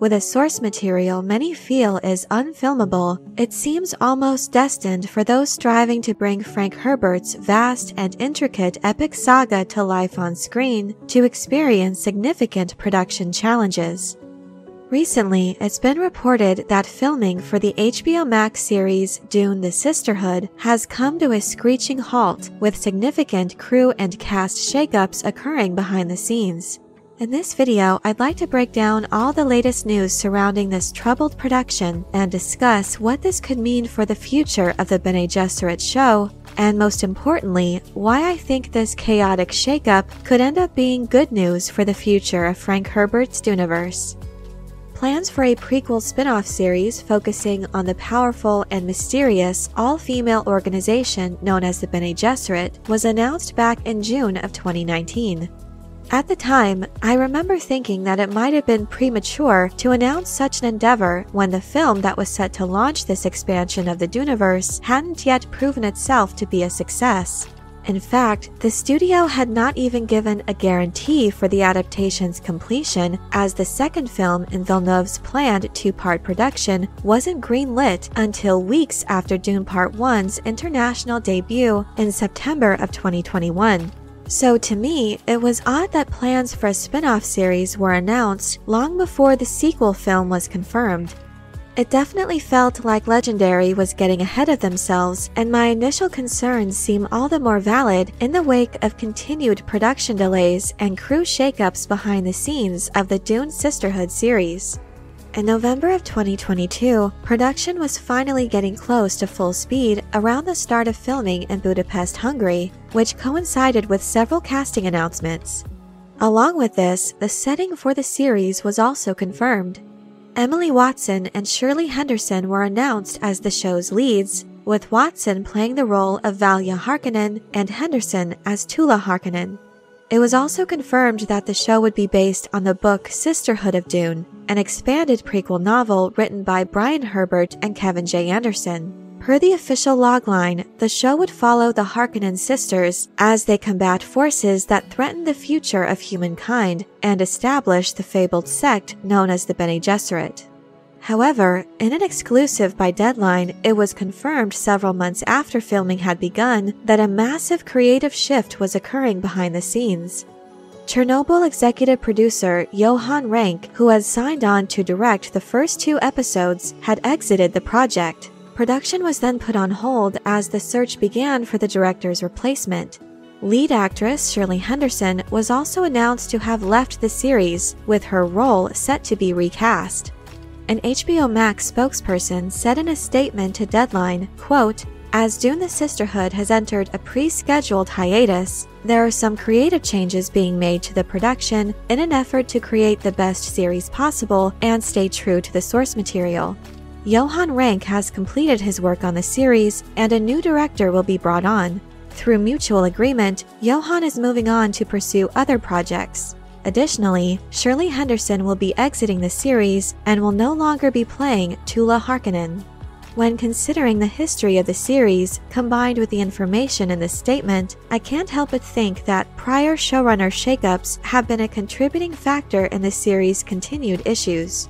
With a source material many feel is unfilmable, it seems almost destined for those striving to bring Frank Herbert's vast and intricate epic saga to life on screen to experience significant production challenges. Recently, it's been reported that filming for the HBO Max series Dune: The Sisterhood has come to a screeching halt, with significant crew and cast shakeups occurring behind the scenes. In this video, I'd like to break down all the latest news surrounding this troubled production and discuss what this could mean for the future of the Bene Gesserit show, and most importantly, why I think this chaotic shakeup could end up being good news for the future of Frank Herbert's Duniverse. Plans for a prequel spin-off series focusing on the powerful and mysterious all-female organization known as the Bene Gesserit was announced back in June of 2019. At the time, I remember thinking that it might have been premature to announce such an endeavor when the film that was set to launch this expansion of the Duniverse hadn't yet proven itself to be a success. In fact, the studio had not even given a guarantee for the adaptation's completion, as the second film in Villeneuve's planned two-part production wasn't greenlit until weeks after Dune Part 1's international debut in September of 2021. So to me, it was odd that plans for a spin-off series were announced long before the sequel film was confirmed. It definitely felt like Legendary was getting ahead of themselves, and my initial concerns seem all the more valid in the wake of continued production delays and crew shakeups behind the scenes of the Dune Sisterhood series. In November of 2022, production was finally getting close to full speed around the start of filming in Budapest, Hungary, which coincided with several casting announcements. Along with this, the setting for the series was also confirmed. Emily Watson and Shirley Henderson were announced as the show's leads, with Watson playing the role of Valia Harkonnen and Henderson as Tula Harkonnen. It was also confirmed that the show would be based on the book Sisterhood of Dune, an expanded prequel novel written by Brian Herbert and Kevin J. Anderson. Per the official logline, the show would follow the Harkonnen sisters as they combat forces that threaten the future of humankind and establish the fabled sect known as the Bene Gesserit. However, in an exclusive by Deadline, it was confirmed several months after filming had begun that a massive creative shift was occurring behind the scenes. Chernobyl executive producer Johan Renck, who had signed on to direct the first 2 episodes, had exited the project. Production was then put on hold as the search began for the director's replacement. Lead actress Shirley Henderson was also announced to have left the series, with her role set to be recast. An HBO Max spokesperson said in a statement to Deadline, quote, "As Dune: The Sisterhood has entered a pre-scheduled hiatus, there are some creative changes being made to the production in an effort to create the best series possible and stay true to the source material. Johan Renck has completed his work on the series, and a new director will be brought on. Through mutual agreement, Johan is moving on to pursue other projects. Additionally, Shirley Henderson will be exiting the series and will no longer be playing Tula Harkonnen." When considering the history of the series, combined with the information in this statement, I can't help but think that prior showrunner shakeups have been a contributing factor in the series' continued issues.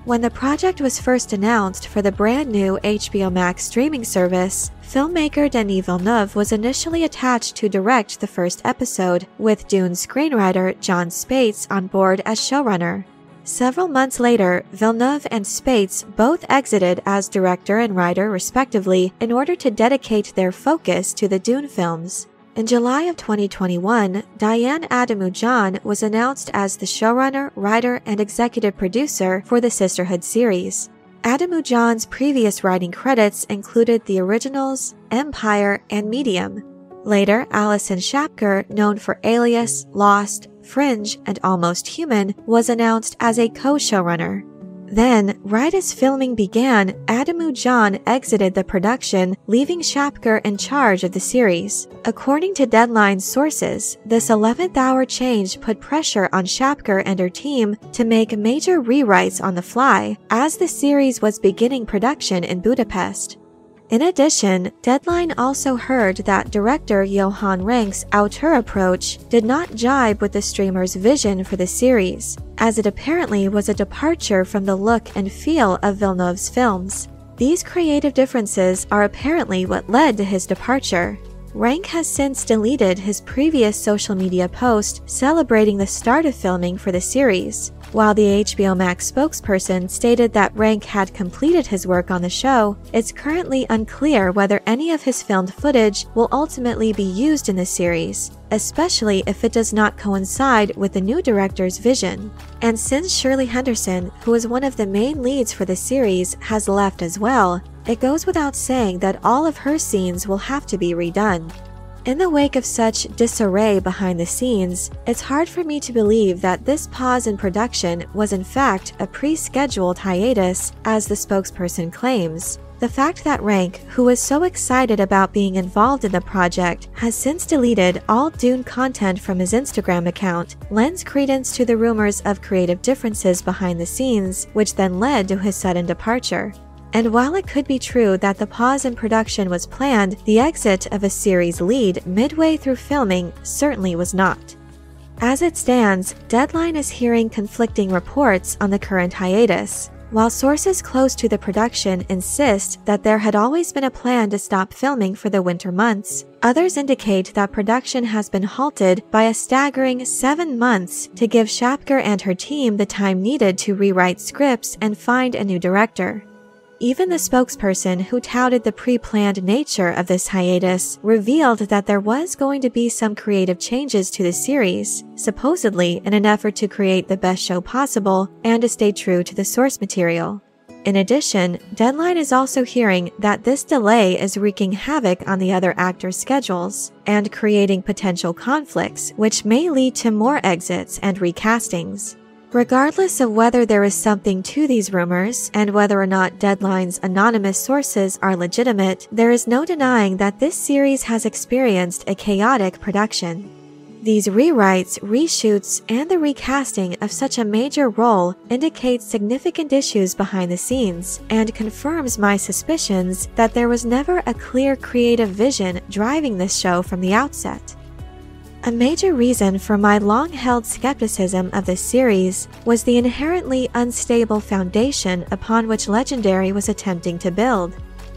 When the project was first announced for the brand new HBO Max streaming service, filmmaker Denis Villeneuve was initially attached to direct the first episode, with Dune screenwriter John Spates on board as showrunner. Several months later, Villeneuve and Spates both exited as director and writer respectively in order to dedicate their focus to the Dune films. In July of 2021, Diane Ademu-John was announced as the showrunner, writer, and executive producer for the Sisterhood series. Ademu-John's previous writing credits included the originals, Empire, and Medium. Later, Alison Shapker, known for Alias, Lost, Fringe, and Almost Human, was announced as a co-showrunner. Then, right as filming began, Ademu-John exited the production, leaving Shapker in charge of the series. According to Deadline sources, this 11th-hour change put pressure on Shapker and her team to make major rewrites on the fly, as the series was beginning production in Budapest. In addition, Deadline also heard that director Johan Renk's auteur approach did not jibe with the streamer's vision for the series, as it apparently was a departure from the look and feel of Villeneuve's films. These creative differences are apparently what led to his departure. Rank has since deleted his previous social media post celebrating the start of filming for the series. While the HBO Max spokesperson stated that Rank had completed his work on the show, it's currently unclear whether any of his filmed footage will ultimately be used in the series, especially if it does not coincide with the new director's vision. And since Shirley Henderson, who is one of the main leads for the series, has left as well, it goes without saying that all of her scenes will have to be redone. In the wake of such disarray behind the scenes, it's hard for me to believe that this pause in production was in fact a pre-scheduled hiatus, as the spokesperson claims. The fact that Rank, who was so excited about being involved in the project, has since deleted all Dune content from his Instagram account lends credence to the rumors of creative differences behind the scenes, which then led to his sudden departure. And while it could be true that the pause in production was planned, the exit of a series lead midway through filming certainly was not. As it stands, Deadline is hearing conflicting reports on the current hiatus. While sources close to the production insist that there had always been a plan to stop filming for the winter months, others indicate that production has been halted by a staggering 7 months to give Shapker and her team the time needed to rewrite scripts and find a new director. Even the spokesperson who touted the pre-planned nature of this hiatus revealed that there was going to be some creative changes to the series, supposedly in an effort to create the best show possible and to stay true to the source material. In addition, Deadline is also hearing that this delay is wreaking havoc on the other actors' schedules and creating potential conflicts, which may lead to more exits and recastings. Regardless of whether there is something to these rumors and whether or not Deadline's anonymous sources are legitimate, there is no denying that this series has experienced a chaotic production. These rewrites, reshoots, and the recasting of such a major role indicates significant issues behind the scenes and confirms my suspicions that there was never a clear creative vision driving this show from the outset. A major reason for my long-held skepticism of this series was the inherently unstable foundation upon which Legendary was attempting to build.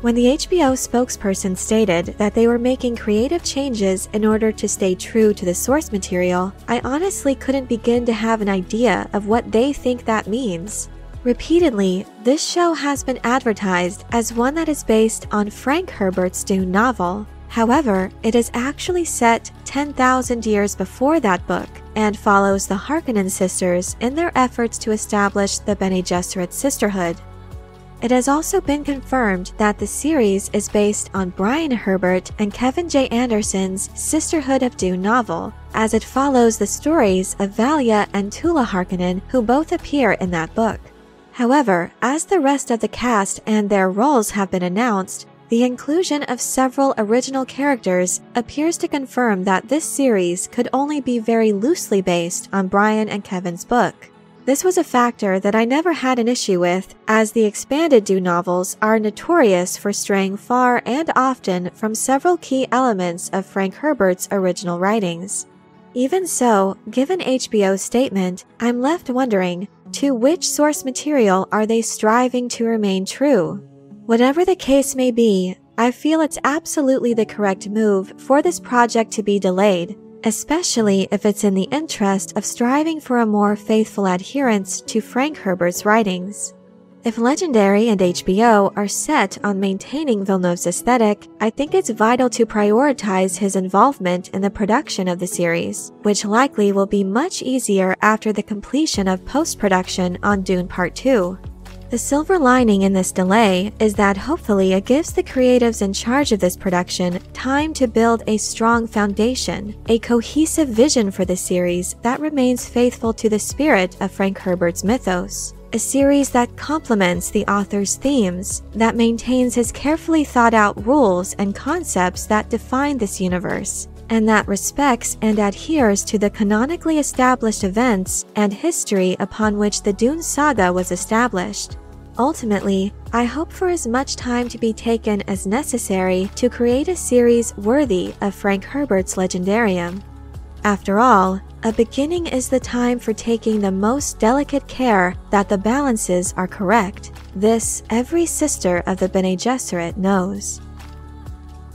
When the HBO spokesperson stated that they were making creative changes in order to stay true to the source material, I honestly couldn't begin to have an idea of what they think that means. Repeatedly, this show has been advertised as one that is based on Frank Herbert's Dune novel. However, it is actually set 10,000 years before that book and follows the Harkonnen sisters in their efforts to establish the Bene Gesserit Sisterhood. It has also been confirmed that the series is based on Brian Herbert and Kevin J. Anderson's Sisterhood of Dune novel, as it follows the stories of Valia and Tula Harkonnen, who both appear in that book. However, as the rest of the cast and their roles have been announced, the inclusion of several original characters appears to confirm that this series could only be very loosely based on Brian and Kevin's book. This was a factor that I never had an issue with, as the expanded Dune novels are notorious for straying far and often from several key elements of Frank Herbert's original writings. Even so, given HBO's statement, I'm left wondering, to which source material are they striving to remain true? Whatever the case may be, I feel it's absolutely the correct move for this project to be delayed, especially if it's in the interest of striving for a more faithful adherence to Frank Herbert's writings. If Legendary and HBO are set on maintaining Villeneuve's aesthetic, I think it's vital to prioritize his involvement in the production of the series, which likely will be much easier after the completion of post-production on Dune Part 2. The silver lining in this delay is that hopefully it gives the creatives in charge of this production time to build a strong foundation, a cohesive vision for the series that remains faithful to the spirit of Frank Herbert's mythos. A series that complements the author's themes, that maintains his carefully thought out rules and concepts that define this universe, and that respects and adheres to the canonically established events and history upon which the Dune saga was established. Ultimately, I hope for as much time to be taken as necessary to create a series worthy of Frank Herbert's legendarium. After all, a beginning is the time for taking the most delicate care that the balances are correct. This, every sister of the Bene Gesserit knows.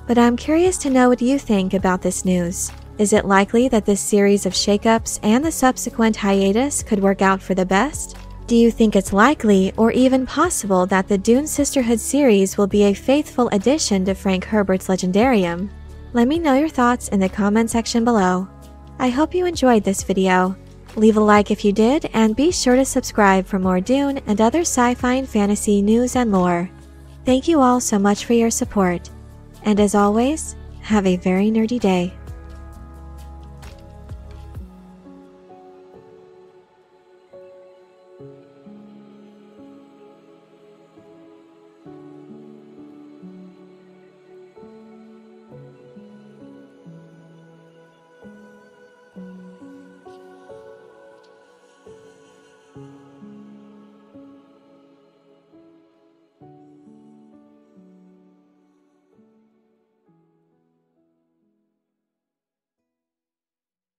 But I'm curious to know what you think about this news. Is it likely that this series of shakeups and the subsequent hiatus could work out for the best? Do you think it's likely or even possible that the Dune Sisterhood series will be a faithful addition to Frank Herbert's legendarium? Let me know your thoughts in the comment section below. I hope you enjoyed this video. Leave a like if you did, and be sure to subscribe for more Dune and other sci-fi and fantasy news and lore. Thank you all so much for your support. And as always, have a very nerdy day.